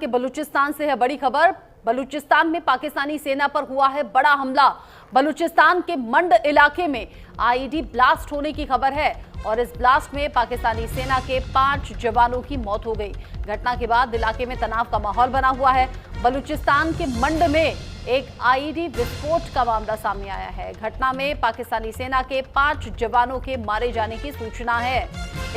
के बलूचिस्तान से है बड़ी खबर। बलूचिस्तान में पाकिस्तानी सेना पर हुआ है बड़ा हमला। बलूचिस्तान के मंड इलाके में आईईडी ब्लास्ट होने की खबर है और इस ब्लास्ट में पाकिस्तानी सेना के 5 जवानों की मौत हो गई। घटना के बाद इलाके में तनाव का माहौल बना हुआ है। बलूचिस्तान के मंड में एक आईईडी विस्फोट का मामला सामने आया है। घटना में पाकिस्तानी सेना के 5 जवानों के मारे जाने की सूचना है।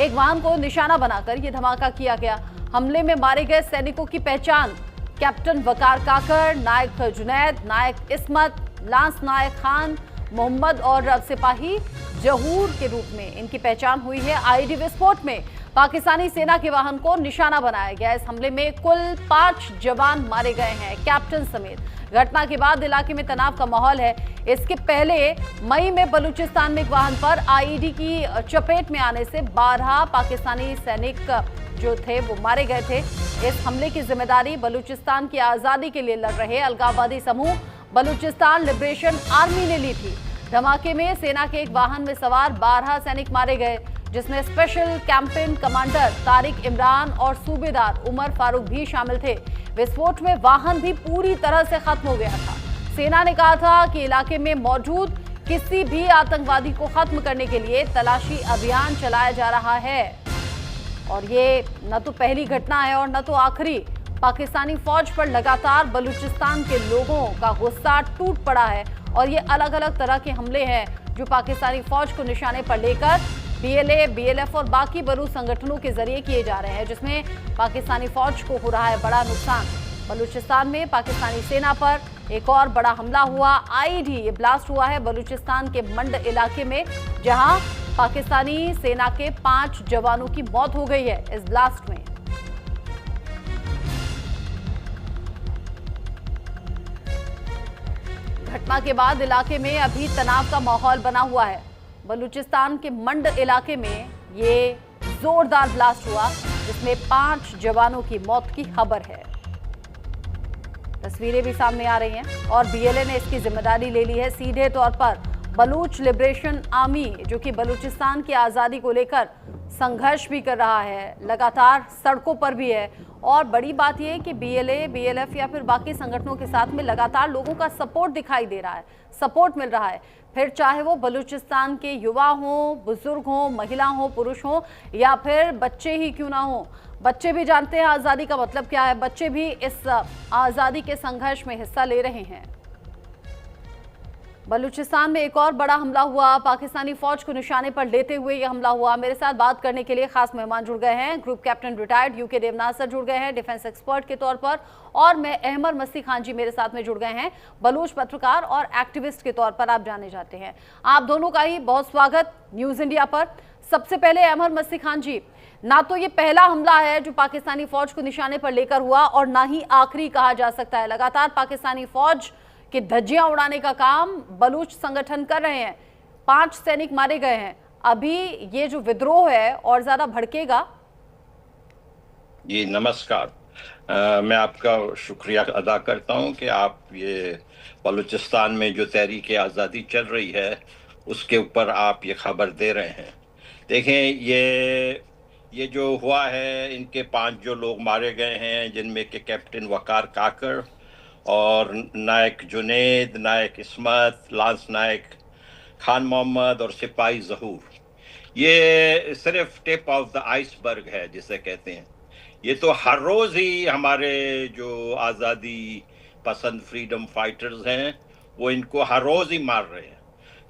एक वाहन को निशाना बनाकर यह धमाका किया गया। हमले में मारे गए सैनिकों की पहचान कैप्टन वकार काकर, नायक जुनैद, नायक इस्मत, लांस नायक खान मोहम्मद और सिपाही जहूर के रूप में इनकी पहचान हुई है। आईईडी विस्फोट में पाकिस्तानी सेना के वाहन को निशाना बनाया गया। इस हमले में कुल 5 जवान मारे गए हैं, कैप्टन समेत। घटना के बाद इलाके में तनाव का माहौल है। इसके पहले मई में बलूचिस्तान में एक वाहन पर आईईडी की चपेट में आने से 12 पाकिस्तानी सैनिक जो थे वो मारे गए थे। इस हमले की जिम्मेदारी बलूचिस्तान की आजादी के लिए लड़ रहे अलगाववादी समूह बलूचिस्तान लिबरेशन आर्मी ने ली थी। धमाके में सेना के एक वाहन में सवार 12 सैनिक मारे गए, जिसमें special campaign commander Tariq Imran और सूबेदार उमर फारूक भी शामिल थे। विस्फोट में वाहन भी पूरी तरह से खत्म हो गया था। सेना ने कहा था कि इलाके में मौजूद किसी भी आतंकवादी को खत्म करने के लिए तलाशी अभियान चलाया जा रहा है और ये न तो पहली घटना है और न तो आखिरी। पाकिस्तानी फौज पर लगातार बलूचिस्तान के लोगों का गुस्सा टूट पड़ा है और ये अलग अलग तरह के हमले हैं जो पाकिस्तानी फौज को निशाने पर लेकर बीएलए, बीएलएफ और बाकी बरूद संगठनों के जरिए किए जा रहे हैं, जिसमें पाकिस्तानी फौज को हो रहा है बड़ा नुकसान। बलूचिस्तान में पाकिस्तानी सेना पर एक और बड़ा हमला हुआ। आईईडी ये ब्लास्ट हुआ है बलूचिस्तान के मंड इलाके में, जहां पाकिस्तानी सेना के 5 जवानों की मौत हो गई है इस ब्लास्ट में। घटना के बाद इलाके में अभी तनाव का माहौल बना हुआ है। बलूचिस्तान के मंड इलाके में ये जोरदार ब्लास्ट हुआ, जिसमें 5 जवानों की मौत की खबर है। तस्वीरें भी सामने आ रही हैं और बीएलए ने इसकी जिम्मेदारी ले ली है सीधे तौर पर। बलूच लिबरेशन आर्मी जो कि बलूचिस्तान की आज़ादी को लेकर संघर्ष भी कर रहा है, लगातार सड़कों पर भी है। और बड़ी बात यह है कि बीएलए, बीएलएफ या फिर बाकी संगठनों के साथ में लगातार लोगों का सपोर्ट दिखाई दे रहा है, सपोर्ट मिल रहा है। फिर चाहे वो बलूचिस्तान के युवा हों, बुजुर्ग हों, महिला हों, पुरुष हों या फिर बच्चे ही क्यों ना हों। बच्चे भी जानते हैं आज़ादी का मतलब क्या है, बच्चे भी इस आज़ादी के संघर्ष में हिस्सा ले रहे हैं। बलूचिस्तान में एक और बड़ा हमला हुआ। पाकिस्तानी फौज को निशाने पर लेते हुए यह हमला हुआ। मेरे साथ बात करने के लिए खास मेहमान जुड़ गए हैं। Group captain retired U K Devnath sir जुड़ गए हैं डिफेंस एक्सपर्ट के तौर पर, और मैं अहमर मस्ती खान जी मेरे साथ में जुड़ गए हैं, बलूच पत्रकार और एक्टिविस्ट के तौर पर आप जाने जाते हैं। आप दोनों का ही बहुत स्वागत न्यूज इंडिया पर। सबसे पहले अहमर मस्ती खान जी, ना तो ये पहला हमला है जो पाकिस्तानी फौज को निशाने पर लेकर हुआ और ना ही आखिरी कहा जा सकता है। लगातार पाकिस्तानी फौज कि धज्जियां उड़ाने का काम बलूच संगठन कर रहे हैं। 5 सैनिक मारे गए हैं। अभी ये जो विद्रोह है और ज्यादा भड़केगा। जी नमस्कार। मैं आपका शुक्रिया अदा करता हूं कि आप ये बलूचिस्तान में जो तहरीक आज़ादी चल रही है उसके ऊपर आप ये खबर दे रहे हैं। देखें, ये जो हुआ है, इनके 5 जो लोग मारे गए हैं, जिनमें के कैप्टन वकार काकर और नायक जुनैद, नायक इस्मत, लांस नायक खान मोहम्मद और सिपाही जहूर, ये सिर्फ टिप ऑफ द आइसबर्ग है जिसे कहते हैं। ये तो हर रोज़ ही हमारे जो आज़ादी पसंद फ्रीडम फाइटर्स हैं वो इनको हर रोज़ ही मार रहे हैं,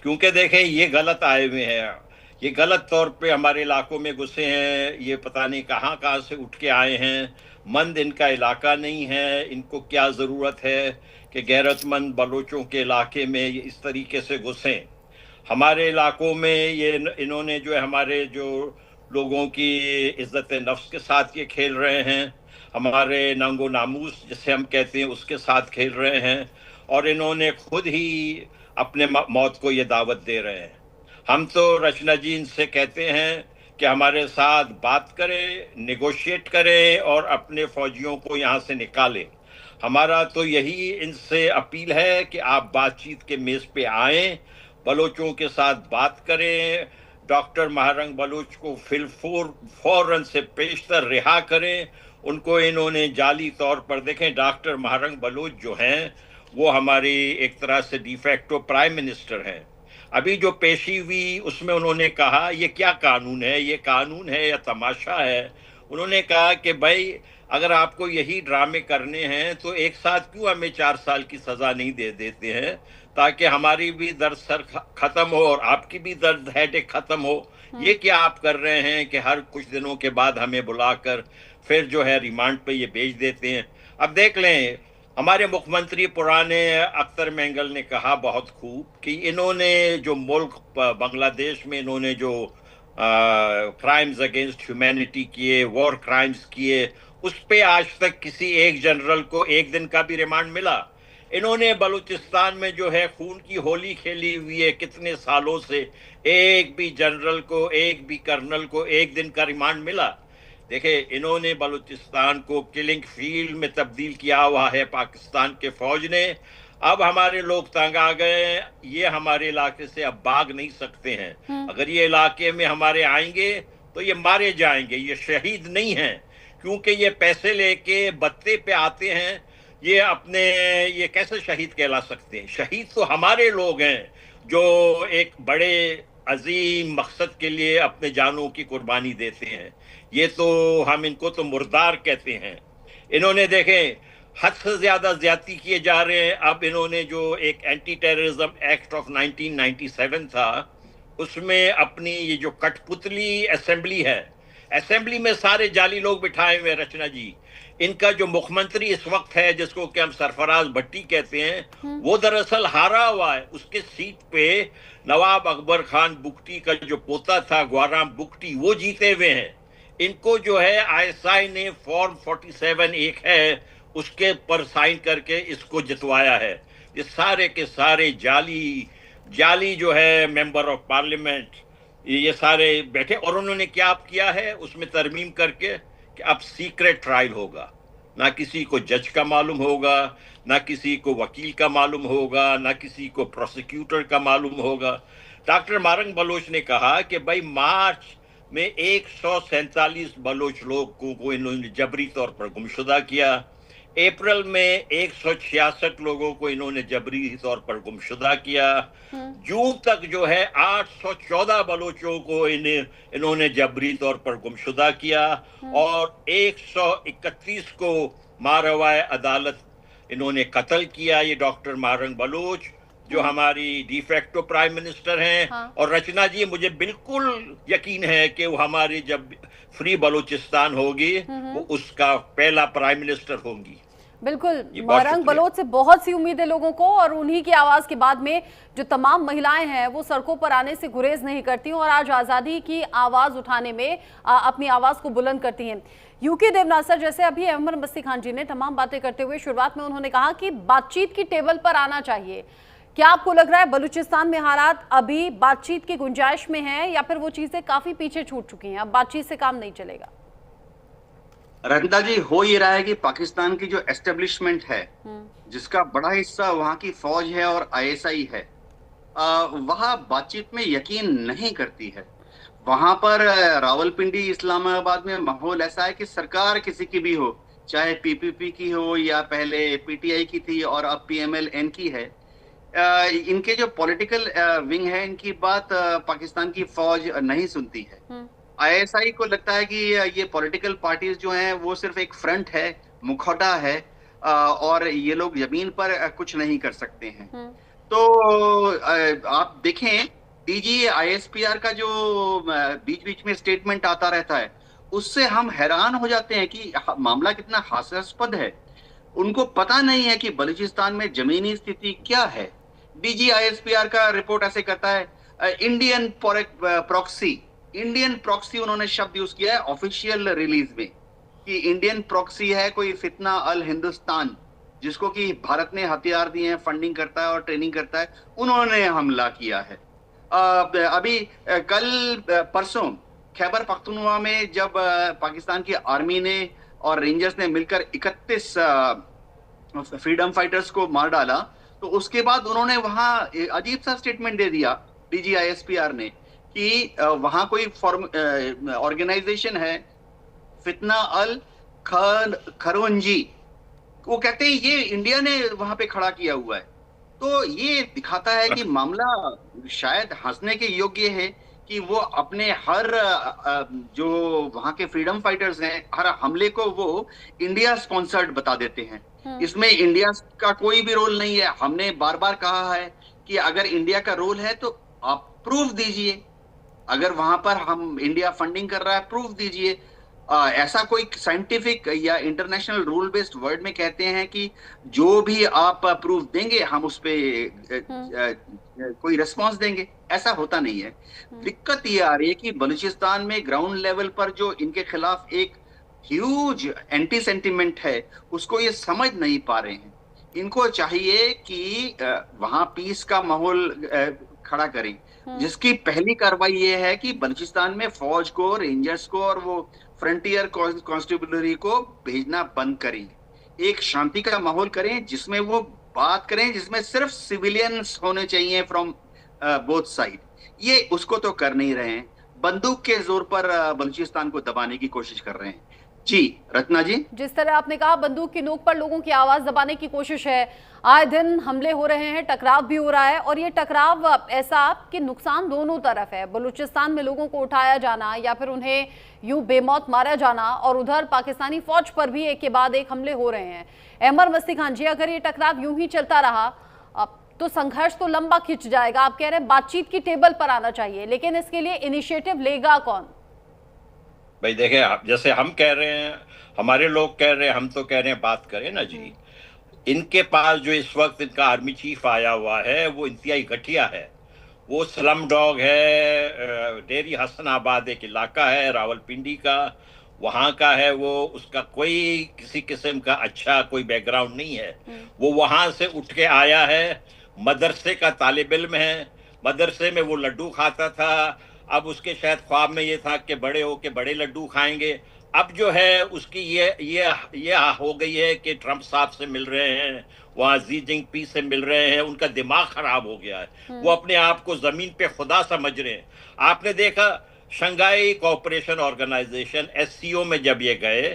क्योंकि देखें ये गलत आए हुए हैं, ये गलत तौर पे हमारे इलाकों में घुसे हैं। ये पता नहीं कहाँ से उठ के आए हैं। मंद इनका इलाका नहीं है। इनको क्या ज़रूरत है कि गैरतमंद बलोचों के इलाके में ये इस तरीके से घुसें। हमारे इलाकों में ये इन्होंने जो है हमारे जो लोगों की इज़्ज़त नफ्स के साथ ये खेल रहे हैं, हमारे नंगो नामूस जिसे हम कहते हैं उसके साथ खेल रहे हैं, और इन्होंने खुद ही अपने मौत को ये दावत दे रहे हैं। हम तो रचना जी इनसे कहते हैं कि हमारे साथ बात करें, नेगोशिएट करें और अपने फौजियों को यहाँ से निकालें। हमारा तो यही इनसे अपील है कि आप बातचीत के मेज़ पे आएं, बलोचों के साथ बात करें, डॉक्टर महारंग बलूच को फौरन से पेशतर रिहा करें, उनको इन्होंने जाली तौर पर, देखें डॉक्टर महारंग बलोच जो हैं वो हमारी एक तरह से डिफैक्टो प्राइम मिनिस्टर हैं। अभी जो पेशी हुई उसमें उन्होंने कहा ये क्या कानून है, ये कानून है या तमाशा है। उन्होंने कहा कि भाई अगर आपको यही ड्रामे करने हैं तो एक साथ क्यों हमें 4 साल की सजा नहीं दे देते हैं, ताकि हमारी भी दर्द सर खत्म हो और आपकी भी दर्द हेडेक खत्म हो। ये क्या आप कर रहे हैं कि हर कुछ दिनों के बाद हमें बुलाकर फिर जो है रिमांड पे ये भेज देते हैं। अब देख लें, हमारे मुख्यमंत्री पुराने अख्तर मेंगल ने कहा बहुत खूब कि इन्होंने जो मुल्क बांग्लादेश में इन्होंने जो क्राइम्स अगेंस्ट ह्यूमैनिटी किए, वॉर क्राइम्स किए, उस पे आज तक किसी एक जनरल को एक दिन का भी रिमांड मिला। इन्होंने बलूचिस्तान में जो है खून की होली खेली हुई है कितने सालों से, एक भी जनरल को, एक भी कर्नल को एक दिन का रिमांड मिला। देखिए, इन्होंने बलूचिस्तान को किलिंग फील्ड में तब्दील किया हुआ है पाकिस्तान के फौज ने। अब हमारे लोग तंग आ गए, ये हमारे इलाके से अब भाग नहीं सकते हैं। अगर ये इलाके में हमारे आएंगे तो ये मारे जाएंगे, ये शहीद नहीं हैं, क्योंकि ये पैसे लेके बत्ते पे आते हैं। ये कैसे शहीद कहला सकते हैं? शहीद तो हमारे लोग हैं जो एक बड़े अजीम मकसद के लिए अपने जानों की कुर्बानी देते हैं। ये तो हम इनको तो मुर्दार कहते हैं। इन्होंने देखें हद से ज्यादा ज्यादती किए जा रहे हैं। अब इन्होंने जो एक एंटी टेररिज्म एक्ट ऑफ 1997 था, उसमें अपनी ये जो कठपुतली असेंबली है, असेंबली में सारे जाली लोग बिठाए हुए। रचना जी, इनका जो मुख्यमंत्री इस वक्त है, जिसको कि हम सरफराज भट्टी कहते हैं, वो दरअसल हारा हुआ है। उसके सीट पे नवाब अकबर खान बुगटी का जो पोता था ग्वाराम बुगटी, वो जीते हुए हैं। इनको जो है आईएसआई ने फॉर्म 47 एक है उसके पर साइन करके इसको जितवाया है। ये सारे के सारे जाली जो है मेंबर ऑफ पार्लियामेंट, ये सारे बैठे, और उन्होंने क्या किया है उसमें तरमीम करके कि अब सीक्रेट ट्रायल होगा। ना किसी को जज का मालूम होगा, ना किसी को वकील का मालूम होगा, ना किसी को प्रोसिक्यूटर का मालूम होगा। डॉक्टर महारंग बलोच ने कहा कि भाई मार्च में 147 बलोच लोगों को इन्होंने जबरी तौर पर गुमशुदा किया। अप्रैल में 166 लोगों को इन्होंने जबरी तौर पर गुमशुदा किया। जून तक जो है 814 बलोचों को इन्होंने जबरी तौर पर गुमशुदा किया और 131 को मारवाए अदालत इन्होंने कत्ल किया। ये डॉक्टर महारंग बलोच जो हमारी डिफैक्टो प्राइम मिनिस्टर हैं। और रचना जी, मुझे बिल्कुल यकीन है कि वो हमारी जब फ्री बलूचिस्तान होगी वो उसका पहला प्राइम मिनिस्टर होंगी। बिल्कुल, महारंग बलोच से बहुत सी उम्मीदें लोगों को, और उन्हीं की आवाज के बाद में जो तमाम महिलाएं हैं वो सड़कों पर आने से गुरेज नहीं करती और आज आजादी की आवाज उठाने में अपनी आवाज को बुलंद करती हैं। यूके देवनासर जैसे अभी अहमद मस्ती खान जी ने तमाम बातें करते हुए शुरुआत में उन्होंने कहा कि बातचीत की टेबल पर आना चाहिए। क्या आपको लग रहा है बलूचिस्तान में हालात अभी बातचीत की गुंजाइश में हैं या फिर वो चीजें काफी पीछे छूट चुकी हैं, अब बातचीत से काम नहीं चलेगा? रंदा जी, हो ये रहा है कि पाकिस्तान की जो एस्टेब्लिशमेंट है, जिसका बड़ा हिस्सा वहां की फौज है और आईएसआई है, वहां बातचीत में यकीन नहीं करती है। वहां पर रावलपिंडी, इस्लामाबाद में माहौल ऐसा है कि सरकार किसी की भी हो, चाहे पीपीपी की हो या पहले पीटीआई की थी और अब पीएमएल-एन की है, इनके जो पॉलिटिकल विंग है, इनकी बात पाकिस्तान की फौज नहीं सुनती है। आईएसआई को लगता है कि ये पॉलिटिकल पार्टीज जो हैं वो सिर्फ एक फ्रंट है, मुखौटा है, और ये लोग जमीन पर कुछ नहीं कर सकते हैं। तो आप देखें, डीजी आईएसपीआर का जो बीच बीच में स्टेटमेंट आता रहता है, उससे हम हैरान हो जाते हैं कि मामला कितना हास्यास्पद है। उनको पता नहीं है कि बलूचिस्तान में जमीनी स्थिति क्या है। डीजी आईएसपीआर का रिपोर्ट ऐसे करता है, इंडियन प्रॉक्सी उन्होंने शब्द यूज किया है ऑफिशियल रिलीज में, कि इंडियन प्रॉक्सी है कोई फितना अल हिंदुस्तान, जिसको कि भारत ने हथियार दिए हैं, फंडिंग करता है और ट्रेनिंग करता है, उन्होंने हमला किया है। अभी कल परसों खैबर पख्तूनख्वा में जब पाकिस्तान की आर्मी ने और रेंजर्स ने मिलकर 31 फ्रीडम फाइटर्स को मार डाला, तो उसके बाद उन्होंने वहां अजीब सा स्टेटमेंट दे दिया डीजी आईएसपीआर ने कि वहां कोई ऑर्गेनाइजेशन है फितना अल खरोंजी, वो कहते हैं ये इंडिया ने वहां पे खड़ा किया हुआ है। तो ये दिखाता है कि मामला शायद हंसने के योग्य है कि वो अपने हर जो वहां के फ्रीडम फाइटर्स हैं, हर हमले को वो इंडिया स्पॉन्सर्ड बता देते हैं। इसमें इंडिया का कोई भी रोल नहीं है। हमने बार बार कहा है कि अगर इंडिया का रोल है तो आप प्रूफ दीजिए, अगर वहां पर हम इंडिया फंडिंग कर रहा है प्रूफ दीजिए। ऐसा कोई साइंटिफिक या इंटरनेशनल रूल बेस्ड वर्ड में कहते हैं कि जो भी आप प्रूफ देंगे हम उस पे कोई रिस्पांस देंगे, ऐसा होता नहीं है। दिक्कत ये आ रही है कि बलूचिस्तान में ग्राउंड लेवल पर जो इनके खिलाफ एक ह्यूज एंटी सेंटिमेंट है उसको ये समझ नहीं पा रहे हैं। इनको चाहिए कि वहां पीस का माहौल खड़ा करें, जिसकी पहली कार्रवाई ये है कि बलूचिस्तान में फौज को, रेंजर्स को और वो फ्रंटियर कॉन्स्टेबलरी को भेजना बंद करें। एक शांति का माहौल करें जिसमें वो बात करें, जिसमें सिर्फ सिविलियंस होने चाहिए फ्रॉम बोथ साइड। ये उसको तो कर नहीं रहे हैं, बंदूक के जोर पर बलूचिस्तान को दबाने की कोशिश कर रहे हैं। जी रत्ना जी, जिस तरह आपने कहा बंदूक की नोक पर लोगों की आवाज दबाने की कोशिश है, आए दिन हमले हो रहे हैं, टकराव भी हो रहा है, और ये टकराव ऐसा कि नुकसान दोनों तरफ है। बलूचिस्तान में लोगों को उठाया जाना या फिर उन्हें यूं बेमौत मारा जाना, और उधर पाकिस्तानी फौज पर भी एक के बाद एक हमले हो रहे हैं। अहमर मस्ती खान जी, अगर ये टकराव यूं ही चलता रहा तो संघर्ष तो लंबा खिंच जाएगा। आप कह रहे हैं बातचीत की टेबल पर आना चाहिए, लेकिन इसके लिए इनिशिएटिव लेगा कौन? भाई देखें, जैसे हम कह रहे हैं, हमारे लोग कह रहे हैं, हम तो कह रहे हैं बात करें ना जी। इनके पास जो इस वक्त इनका आर्मी चीफ आया हुआ है वो इंतहाई घटिया है। वो स्लम डॉग है, डेरी हसनाबाद एक इलाका है रावलपिंडी का, वहाँ का है वो। उसका कोई किसी किस्म का अच्छा कोई बैकग्राउंड नहीं है। वो वहाँ से उठ के आया है, मदरसे का तालिब इल्म है, मदरसे में वो लड्डू खाता था। अब उसके शायद ख्वाब में ये था कि बड़े हो के बड़े लड्डू खाएंगे। अब जो है उसकी ये हो गई है कि ट्रंप साहब से मिल रहे हैं, वहाँ जी जिनपिंग से मिल रहे हैं, उनका दिमाग खराब हो गया है। वो अपने आप को जमीन पे खुदा समझ रहे हैं। आपने देखा शंघाई कोऑपरेशन ऑर्गेनाइजेशन SCO में जब ये गए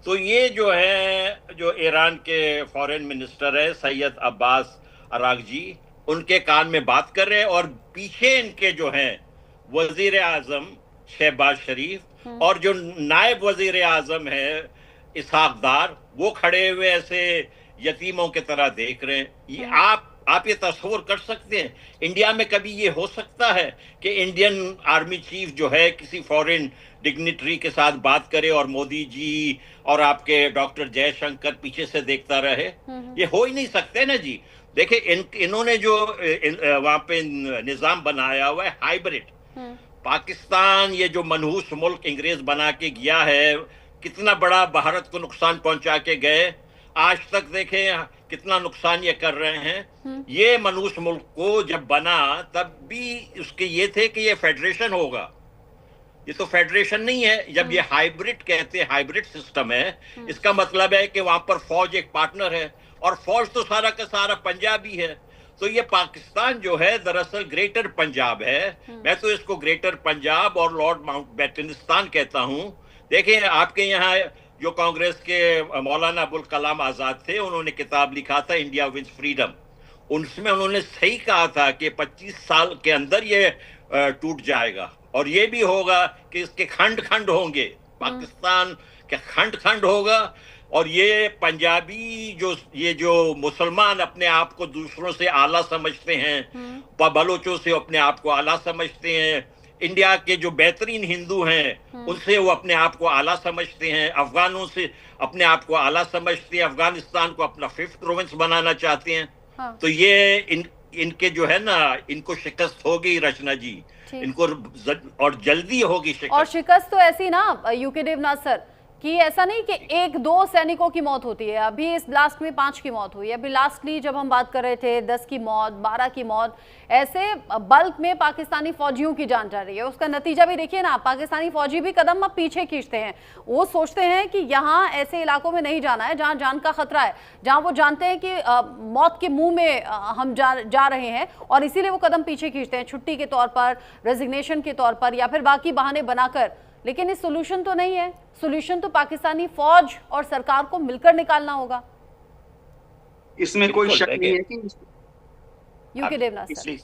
तो ये जो है, जो ईरान के फॉरेन मिनिस्टर है सैयद अब्बास अरागची, उनके कान में बात कर रहे हैं, और पीछे इनके जो हैं वजीर आजम शहबाज शरीफ और जो नायब वजीर आजम है इसहाक डार, वो खड़े हुए ऐसे यतीमों की तरह देख रहे हैं। ये आप ये तस्वीर कर सकते हैं? इंडिया में कभी ये हो सकता है कि इंडियन आर्मी चीफ जो है किसी फॉरेन डिग्निटरी के साथ बात करे और मोदी जी और आपके डॉक्टर जयशंकर पीछे से देखता रहे? ये हो ही नहीं सकते ना जी। देखिए इन्होंने जो वहां पे निजाम बनाया हुआ है हाइब्रिड। पाकिस्तान ये जो मनहूस मुल्क अंग्रेज बना के गया है, कितना बड़ा भारत को नुकसान पहुंचा के गए। आज तक देखें कितना नुकसान ये कर रहे हैं। ये मनहूस मुल्क को जब बना तब भी उसके ये थे कि ये फेडरेशन होगा। ये तो फेडरेशन नहीं है। जब ये हाइब्रिड कहते हैं, हाइब्रिड सिस्टम है, इसका मतलब है कि वहां पर फौज एक पार्टनर है, और फौज तो सारा का सारा पंजाबी है। तो ये पाकिस्तान जो है दरअसल ग्रेटर पंजाब है। मैं तो इसको ग्रेटर पंजाब और लॉर्ड माउंटबेटनिस्तान कहता हूं। देखिए आपके यहाँ जो कांग्रेस के मौलाना अबुल कलाम आजाद थे, उन्होंने किताब लिखा था इंडिया विंस फ्रीडम। उसमें उन्होंने सही कहा था कि 25 साल के अंदर ये टूट जाएगा, और ये भी होगा कि इसके खंड खंड होंगे, पाकिस्तान के खंड खंड होगा। और ये पंजाबी जो मुसलमान अपने आप को दूसरों से आला समझते हैं, बलोचों से अपने आप को आला समझते हैं, इंडिया के जो बेहतरीन हिंदू हैं उनसे वो अपने आप को आला समझते हैं, अफगानों से अपने आप को आला समझते हैं, अफगानिस्तान को अपना 5th प्रोविंस बनाना चाहते हैं। तो ये इनके जो है ना, इनको शिकस्त होगी रचना जी, इनको और जल्दी होगी शिकस्त। और शिकस्त तो ऐसी ना यूके देवनाथ सर कि ऐसा नहीं कि 1-2 सैनिकों की मौत होती है। अभी इस ब्लास्ट में 5 की मौत हुई है। अभी लास्टली जब हम बात कर रहे थे 10 की मौत, 12 की मौत, ऐसे बल्क में पाकिस्तानी फौजियों की जान जा रही है। उसका नतीजा भी देखिए ना, पाकिस्तानी फौजी भी कदम अब पीछे खींचते हैं। वो सोचते हैं कि यहाँ ऐसे इलाकों में नहीं जाना है जहाँ जान का खतरा है, जहाँ वो जानते हैं कि मौत के मुंह में हम जा रहे हैं, और इसीलिए वो कदम पीछे खींचते हैं, छुट्टी के तौर पर, रेजिग्नेशन के तौर पर, या फिर बाकी बहाने बनाकर लेकिन इस सोल्यूशन तो नहीं है। सोल्यूशन तो पाकिस्तानी फौज और सरकार को मिलकर निकालना होगा। इसमें कोई शक नहीं है कि यूके देवनाथ सर,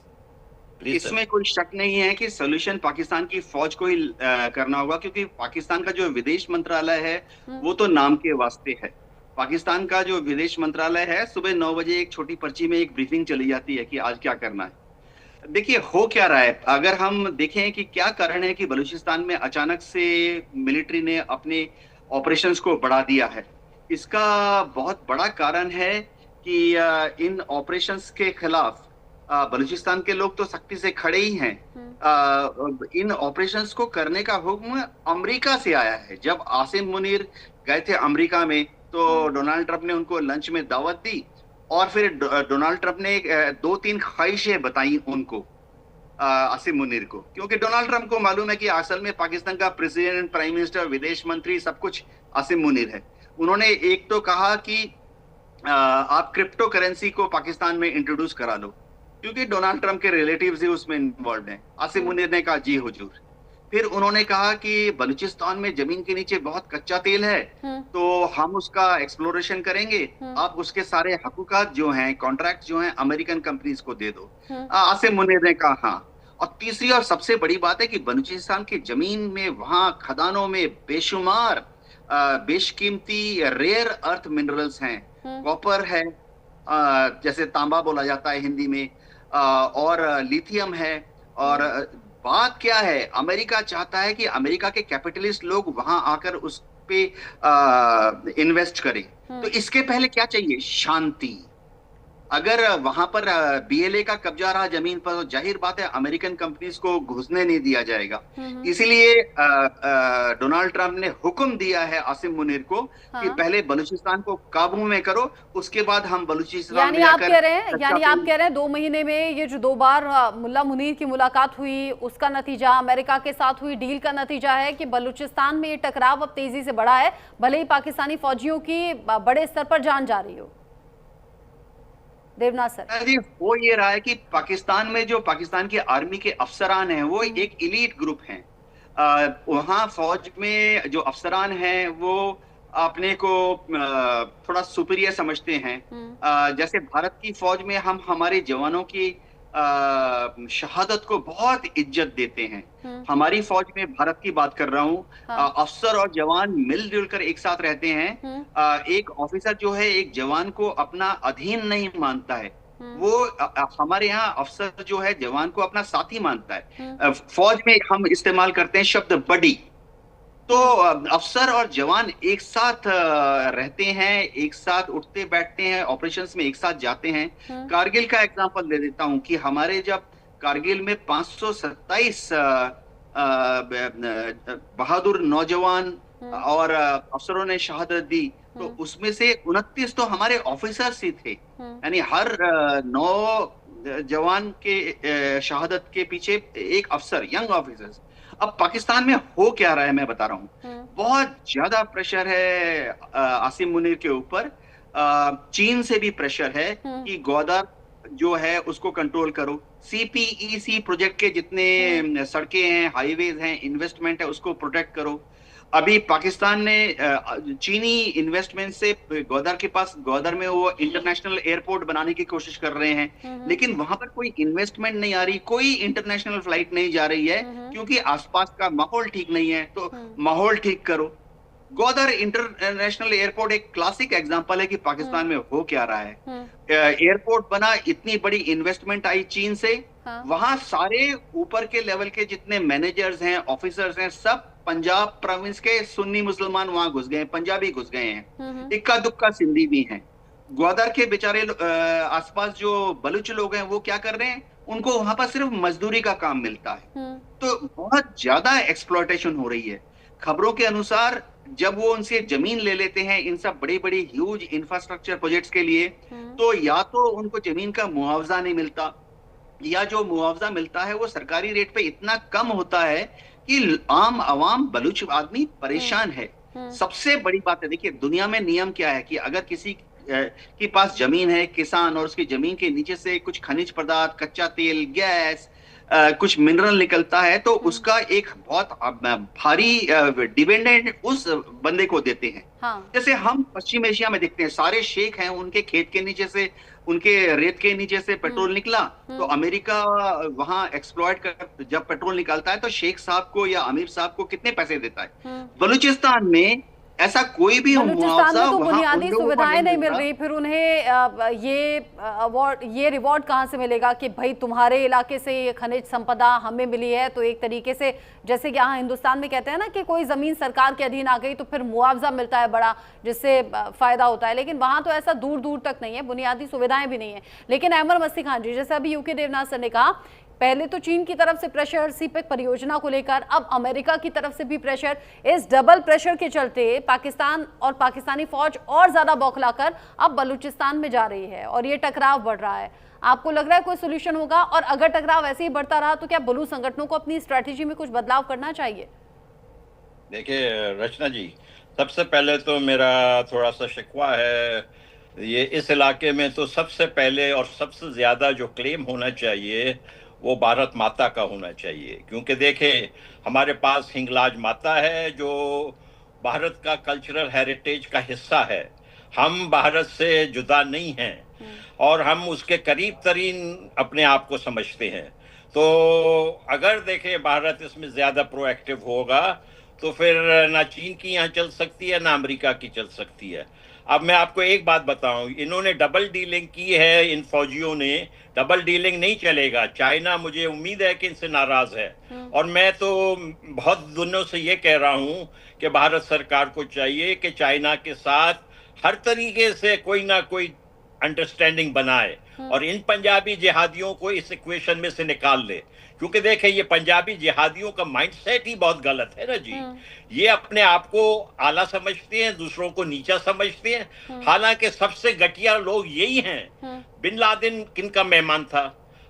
इसमें कोई शक नहीं है कि सोल्यूशन पाकिस्तान की फौज को ही करना होगा, क्योंकि पाकिस्तान का जो विदेश मंत्रालय है वो तो नाम के वास्ते है। पाकिस्तान का जो विदेश मंत्रालय है, सुबह 9 बजे एक छोटी पर्ची में एक ब्रीफिंग चली जाती है कि आज क्या करना है। देखिए हो क्या रहा है, अगर हम देखें कि क्या कारण है कि बलूचिस्तान में अचानक से मिलिट्री ने अपने ऑपरेशंस को बढ़ा दिया है। इसका बहुत बड़ा कारण है कि इन ऑपरेशंस के खिलाफ बलूचिस्तान के लोग तो सख्ती से खड़े ही हैं। इन ऑपरेशंस को करने का हुक्म अमेरिका से आया है। जब आसिम मुनीर गए थे अमेरिका में, तो डोनाल्ड ट्रंप ने उनको लंच में दावत दी और फिर डोनाल्ड ट्रंप ने 2-3 ख्वाहिशें बताई उनको, आसिम मुनीर को, क्योंकि डोनाल्ड ट्रंप को मालूम है कि असल में पाकिस्तान का प्रेसिडेंट, प्राइम मिनिस्टर, विदेश मंत्री सब कुछ आसिम मुनीर है। उन्होंने एक तो कहा कि आप क्रिप्टो करेंसी को पाकिस्तान में इंट्रोड्यूस करा लो, क्योंकि डोनाल्ड ट्रंप के रिलेटिव्स ही उसमें इन्वॉल्व हैं। आसिम मुनीर ने कहा जी हुजूर। फिर उन्होंने कहा कि बलूचिस्तान में जमीन के नीचे बहुत कच्चा तेल है, तो हम उसका एक्सप्लोरेशन करेंगे, आप उसके सारे हकूकात जो हैं, कॉन्ट्रैक्ट जो हैं, अमेरिकन कंपनीज को दे दो। आसिम मुनीर ने कहा हाँ। और तीसरी और सबसे बड़ी बात है कि बलूचिस्तान की जमीन में, वहां खदानों में बेशुमार बेशकीमती रेयर अर्थ मिनरल्स हैं। कॉपर है, जैसे तांबा बोला जाता है हिंदी में, और लिथियम है। और बात क्या है, अमेरिका चाहता है कि अमेरिका के कैपिटलिस्ट लोग वहां आकर उस पे इन्वेस्ट करें। तो इसके पहले क्या चाहिए? शांति। अगर वहां पर बीएलए का कब्जा रहा जमीन पर, तो जाहिर बात है अमेरिकन कंपनीज को घुसने नहीं दिया जाएगा। इसीलिए डोनाल्ड ट्रंप ने हुक्म दिया है आसिम मुनीर को कि पहले बलूचिस्तान को काबू में करो, उसके बाद हम बलूचिस्तान यानी आप कह रहे हैं 2 महीने में ये जो 2 बार मुल्ला मुनीर की मुलाकात हुई, उसका नतीजा, अमेरिका के साथ हुई डील का नतीजा है कि बलूचिस्तान में ये टकराव अब तेजी से बढ़ा है, भले ही पाकिस्तानी फौजियों की बड़े स्तर पर जान जा रही हो। देवनाथ सर, जी वो ये रहा है कि पाकिस्तान में जो पाकिस्तान की आर्मी के अफसरान हैं वो एक इलीट ग्रुप हैं। वहाँ फौज में जो अफसरान हैं वो अपने को थोड़ा सुपीरियर समझते हैं। जैसे भारत की फौज में हम हमारे जवानों की शहादत को बहुत इज्जत देते हैं। हमारी फौज में, भारत की बात कर रहा हूँ, अफसर और जवान मिलजुल कर एक साथ रहते हैं। एक ऑफिसर जो है एक जवान को अपना अधीन नहीं मानता है, वो हमारे यहाँ अफसर जो है जवान को अपना साथी मानता है। फौज में हम इस्तेमाल करते हैं शब्द बडी। तो अफसर और जवान एक साथ रहते हैं, एक साथ उठते बैठते हैं, ऑपरेशंस में एक साथ जाते हैं। कारगिल का एग्जांपल दे देता हूं कि हमारे जब कारगिल में 527 बहादुर नौजवान और अफसरों ने शहादत दी, तो उसमें से 29 तो हमारे ऑफिसर्स ही थे। यानी हर 9 जवान के शहादत के पीछे एक अफसर, यंग ऑफिसर्स। अब पाकिस्तान में हो क्या रहा है मैं बता रहा हूँ। बहुत ज्यादा प्रेशर है आसिम मुनीर के ऊपर। चीन से भी प्रेशर है कि ग्वादर जो है उसको कंट्रोल करो। CPEC प्रोजेक्ट के जितने सड़कें हैं, हाईवेज हैं, इन्वेस्टमेंट है, उसको प्रोटेक्ट करो। अभी पाकिस्तान ने चीनी इन्वेस्टमेंट से ग्वादर में वो इंटरनेशनल एयरपोर्ट बनाने की कोशिश कर रहे हैं, लेकिन वहां पर कोई इन्वेस्टमेंट नहीं आ रही, कोई इंटरनेशनल फ्लाइट नहीं जा रही है, क्योंकि आसपास का माहौल ठीक नहीं है। तो माहौल ठीक करो। ग्वादर इंटरनेशनल एयरपोर्ट एक क्लासिक एग्जांपल है कि पाकिस्तान में हो क्या रहा है। एयरपोर्ट बना, इतनी बड़ी इन्वेस्टमेंट आई चीन से, वहां सारे ऊपर के लेवल के जितने मैनेजर्स हैं, ऑफिसर्स हैं, सब पंजाब प्रोविंस के सुन्नी मुसलमान वहां घुस गए, पंजाबी घुस गए हैं, इक्का दुक्का सिंधी भी हैं। ग्वादर के बेचारे आसपास जो बलूच लोग हैं वो क्या कर रहे हैं, उनको वहां पर सिर्फ मजदूरी का काम मिलता है। तो बहुत ज्यादा एक्सप्लॉयटेशन हो रही है। खबरों के अनुसार जब वो उनसे जमीन ले लेते हैं इन सब बड़ी बड़ी ह्यूज इंफ्रास्ट्रक्चर प्रोजेक्ट्स के लिए, तो या तो उनको जमीन का मुआवजा नहीं मिलता, या जो मुआवजा मिलता है वो सरकारी रेट पे इतना कम होता है कि आम आवाम, बलूच आदमी परेशान है। सबसे बड़ी बात है, देखिए दुनिया में नियम क्या है कि अगर किसी के पास जमीन है, किसान, और उसकी जमीन के नीचे से कुछ खनिज पदार्थ, कच्चा तेल, गैस कुछ मिनरल निकलता है तो उसका एक बहुत भारी डिविडेंड उस बंदे को देते हैं। हाँ। जैसे हम पश्चिम एशिया में देखते हैं, सारे शेख हैं, उनके खेत के नीचे से, उनके रेत के नीचे से पेट्रोल निकला, तो अमेरिका वहां एक्सप्लॉइट कर जब पेट्रोल निकालता है तो शेख साहब को या अमीर साहब को कितने पैसे देता है। बलूचिस्तान में ऐसा कोई भी बलूचिस्तान में तो वहां बुनियादी उन लोगों को सुविधाएं नहीं मिल मिलता। रही, फिर उन्हें ये अवार्ड, ये रिवॉर्ड कहाँ से मिलेगा कि भाई तुम्हारे इलाके से ये खनिज संपदा हमें मिली है। तो एक तरीके से जैसे कि यहाँ हिंदुस्तान में कहते हैं ना कि कोई जमीन सरकार के अधीन आ गई तो फिर मुआवजा मिलता है बड़ा, जिससे फायदा होता है, लेकिन वहां तो ऐसा दूर दूर तक नहीं है, बुनियादी सुविधाएं भी नहीं है। लेकिन अहमद मस्ती खान जी, जैसे अभी यूके देवनाथ सर ने कहा, पहले तो चीन की तरफ से प्रेशर सीपेक परियोजना को लेकर, अब अमेरिका की तरफ से भी प्रेशर। इस डबल प्रेशर के चलते पाकिस्तान और पाकिस्तानी फौज और ज्यादा बौखलाकर अब बलूचिस्तान में जा रही है और ये टकराव बढ़ रहा है। आपको लग रहा है कोई सोल्यूशन होगा? और अगर टकराव ऐसे ही बढ़ता रहा तो क्या बलूच संगठनों को अपनी स्ट्रैटेजी में कुछ बदलाव करना चाहिए? देखिए रचना जी, सबसे पहले तो मेरा थोड़ा सा शिकवा है, ये इस इलाके में तो सबसे पहले और सबसे ज्यादा जो क्लेम होना चाहिए वो भारत माता का होना चाहिए, क्योंकि देखें हमारे पास हिंगलाज माता है जो भारत का कल्चरल हेरिटेज का हिस्सा है। हम भारत से जुदा नहीं हैं और हम उसके करीब तरीन अपने आप को समझते हैं। तो अगर देखें भारत इसमें ज्यादा प्रोएक्टिव होगा तो फिर ना चीन की यहाँ चल सकती है ना अमेरिका की चल सकती है। अब मैं आपको एक बात बताऊं, इन्होंने डबल डीलिंग की है, इन फौजियों ने। डबल डीलिंग नहीं चलेगा। चाइना मुझे उम्मीद है कि इनसे नाराज है और मैं तो बहुत दिनों से ये कह रहा हूं कि भारत सरकार को चाहिए कि चाइना के साथ हर तरीके से कोई ना कोई अंडरस्टैंडिंग बनाए और इन पंजाबी जिहादियों को इस इक्वेशन में से निकाल ले, क्योंकि देखें ये पंजाबी जिहादियों का माइंडसेट ही बहुत गलत है ना जी। ये अपने आप को आला समझते हैं, दूसरों को नीचा समझते हैं, हालांकि सबसे घटिया लोग यही हैं। बिन लादेन किनका मेहमान था,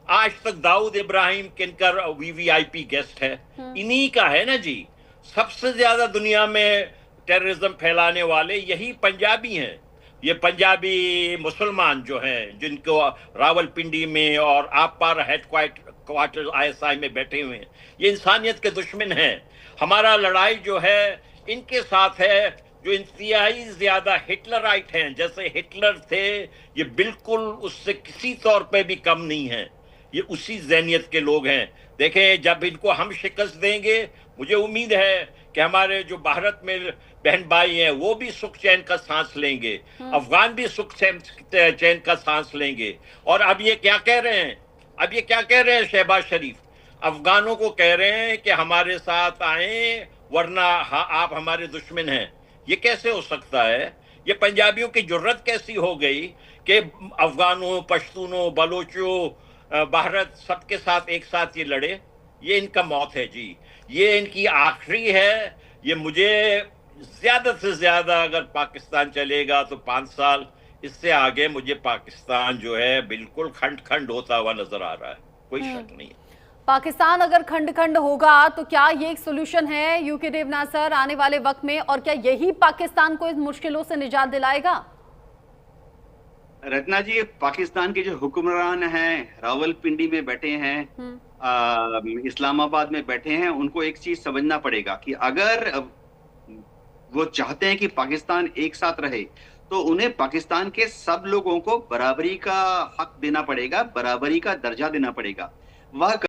आज तक दाऊद इब्राहिम किनका वीवीआईपी गेस्ट है, इन्हीं का है ना जी। सबसे ज्यादा दुनिया में टेररिज्म फैलाने वाले यही पंजाबी हैं। ये पंजाबी मुसलमान जो हैं जिनको रावलपिंडी में और आप पर हेडक्वार्टर आईएसआई में बैठे हुए हैं, ये इंसानियत के दुश्मन हैं। हमारा लड़ाई जो है इनके साथ है जो इंतहाई ज्यादा हिटलराइट हैं, जैसे हिटलर थे, ये बिल्कुल उससे किसी तौर पे भी कम नहीं है। ये उसी ज़हनियत के लोग हैं। देखें जब इनको हम शिकस्त देंगे, मुझे उम्मीद है कि हमारे जो भारत में बहन भाई हैं वो भी सुख चैन का सांस लेंगे, अफगान भी सुख चैन का सांस लेंगे। और अब ये क्या कह रहे हैं, अब ये क्या कह रहे हैं शहबाज शरीफ, अफगानों को कह रहे हैं कि हमारे साथ आए वरना आप हमारे दुश्मन हैं। ये कैसे हो सकता है? ये पंजाबियों की जुर्रत कैसी हो गई कि अफगानों, पश्तूनों, बलोचों, भारत सबके साथ एक साथ ये लड़े? ये इनका मौत है जी, ये इनकी आखिरी है। ये मुझे ज्यादा से ज्यादा अगर पाकिस्तान चलेगा तो 5 साल, इससे आगे मुझे पाकिस्तान जो है बिल्कुल खंड खंड होता हुआ नजर आ रहा है, कोई शक नहीं है। पाकिस्तान अगर खंड खंड होगा तो क्या ये एक सोल्यूशन है यूके देवनाथ सर आने वाले वक्त में, और क्या यही पाकिस्तान को इस मुश्किलों से निजात दिलाएगा? रत्ना जी, पाकिस्तान के जो हुक्मरान हैं, रावलपिंडी में बैठे हैं, इस्लामाबाद में बैठे हैं, उनको एक चीज समझना पड़ेगा कि अगर वो चाहते हैं कि पाकिस्तान एक साथ रहे तो उन्हें पाकिस्तान के सब लोगों को बराबरी का हक देना पड़ेगा, बराबरी का दर्जा देना पड़ेगा। वह